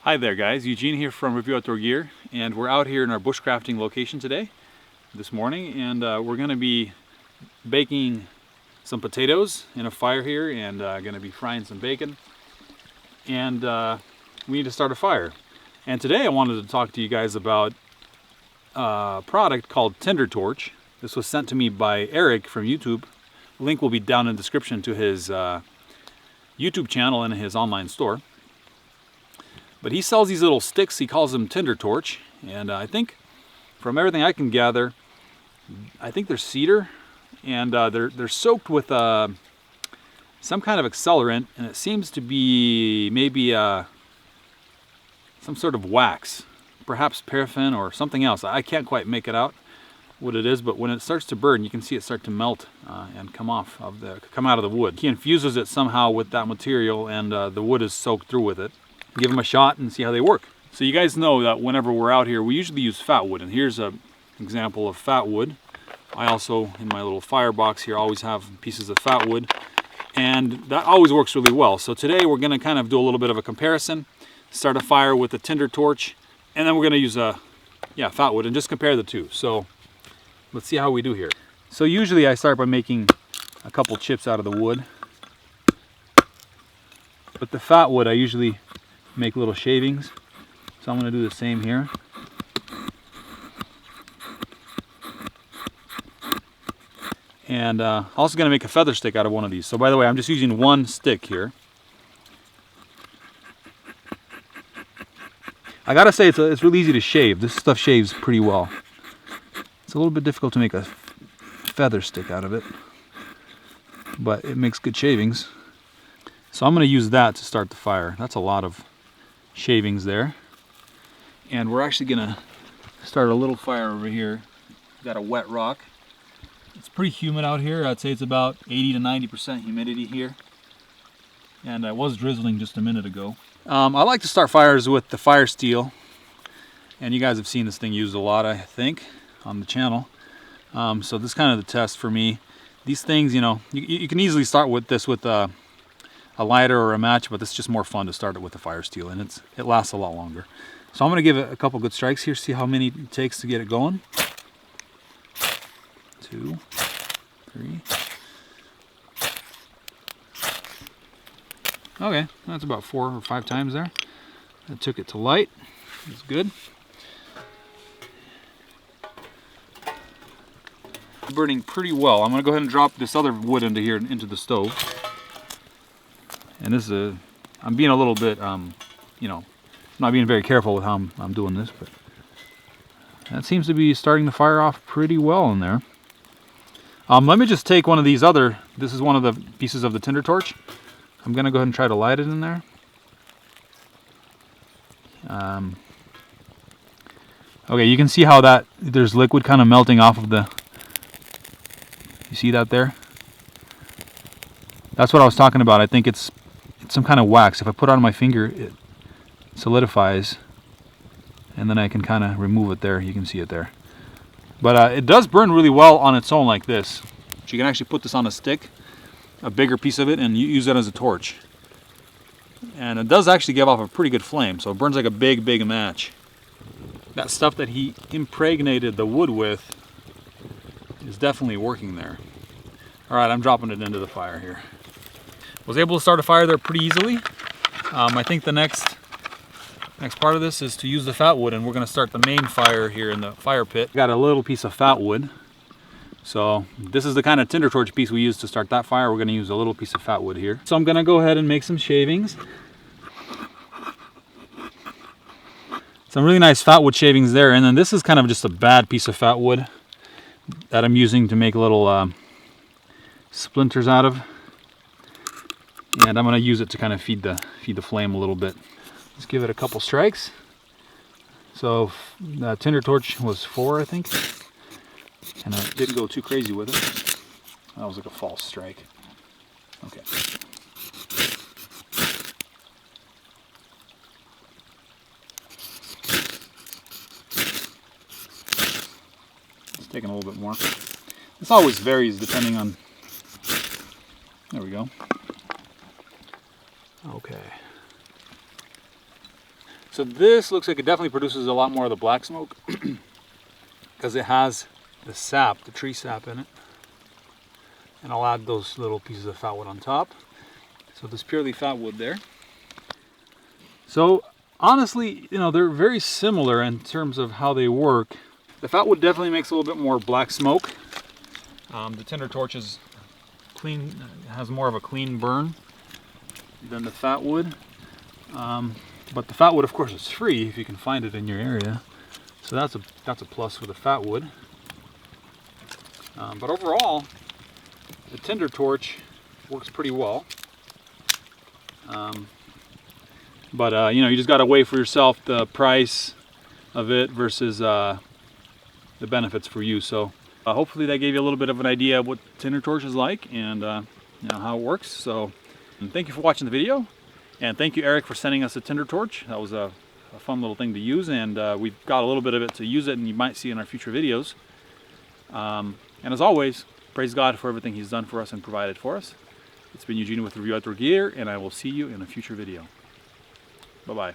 Hi there guys, Eugene here from Review Outdoor Gear, and we're out here in our bushcrafting location today, this morning, and we're going to be baking some potatoes in a fire here, and going to be frying some bacon, and we need to start a fire. And today I wanted to talk to you guys about a product called Tinder torch. This was sent to me by Eric from YouTube. The link will be down in the description to his YouTube channel and his online store. But he sells these little sticks, he calls them Tinder torch, and I think from everything I can gather, I think they're cedar, and they're soaked with some kind of accelerant, and it seems to be maybe some sort of wax, perhaps paraffin or something else. I can't quite make it out what it is, but when it starts to burn, you can see it start to melt and come out of the wood. He infuses it somehow with that material, and the wood is soaked through with it. Give them a shot and see how they work. So you guys know that whenever we're out here, we usually use fat wood, and here's an example of fat wood. I also, in my little firebox here, always have pieces of fat wood, and that always works really well. So today we're going to kind of do a little bit of a comparison, start a fire with a Tinder torch, and then we're going to use fat wood and just compare the two. So let's see how we do here. So usually I start by making a couple chips out of the wood. But the fat wood I usually make little shavings, so I'm going to do the same here. And also going to make a feather stick out of one of these. So by the way, I'm just using one stick here. I gotta say, it's really easy to shave. This stuff shaves pretty well. It's a little bit difficult to make a feather stick out of it, but it makes good shavings. So I'm going to use that to start the fire. That's a lot of shavings there. And we're actually going to start a little fire over here. We've got a wet rock. It's pretty humid out here. I'd say it's about 80 to 90% humidity here. And it was drizzling just a minute ago. I like to start fires with the fire steel. And you guys have seen this thing used a lot, I think, on the channel. So this is kind of the test for me. These things, you know, you can easily start with this with a lighter or a match, but it's just more fun to start it with the fire steel, and it lasts a lot longer. So I'm going to give it a couple good strikes here, see how many it takes to get it going. 2, 3. Okay, that's about 4 or 5 times there. That took it to light. It's good. Burning pretty well. I'm going to go ahead and drop this other wood into here, into the stove. And this is I'm being a little bit, you know, not being very careful with how I'm doing this, but that seems to be starting the fire off pretty well in there. Let me just take one of these this is one of the pieces of the Tinder torch. I'm going to go ahead and try to light it in there. Okay, you can see how there's liquid kind of melting off of you see that there? That's what I was talking about. I think it's some kind of wax. If I put it on my finger, it solidifies, and then I can kind of remove it there. You can see it there. But it does burn really well on its own like this. So you can actually put this on a stick, a bigger piece of it, and use it as a torch. And it does actually give off a pretty good flame, so it burns like a big match. That stuff that he impregnated the wood with is definitely working there. Alright, I'm dropping it into the fire here. Was able to start a fire there pretty easily. I think the next part of this is to use the fat wood, and we're going to start the main fire here in the fire pit. Got a little piece of fat wood. So this is the kind of Tinder torch piece we use to start that fire. We're going to use a little piece of fat wood here. So I'm going to go ahead and make some shavings. Some really nice fat wood shavings there, and then this is kind of just a bad piece of fat wood that I'm using to make little splinters out of. And I'm going to use it to kind of feed the flame a little bit. Let's give it a couple strikes. So the Tinder torch was 4, I think, and I didn't go too crazy with it. That was like a false strike. Okay. It's taking a little bit more. This always varies depending on. There we go. Okay. So this looks like it definitely produces a lot more of the black smoke because it has the sap, the tree sap in it. And I'll add those little pieces of fat wood on top. So this purely fat wood there. So honestly, you know, they're very similar in terms of how they work. The fat wood definitely makes a little bit more black smoke. The tinder torch is clean, has more of a clean burn than the fat wood. But the fat wood, of course, is free if you can find it in your area. So that's a plus for the fat wood. But overall, the tinder torch works pretty well. But you know, you just got to weigh for yourself the price of it versus the benefits for you. So hopefully that gave you a little bit of an idea of what tinder torch is like and you know, how it works. So thank you for watching the video. And thank you, Eric, for sending us a tinder torch. That was a fun little thing to use, and we've got a little bit of it to use it, and you might see in our future videos. And as always, praise God for everything He's done for us and provided for us. It's been Eugene with Review Outdoor Gear, and I will see you in a future video. Bye-bye.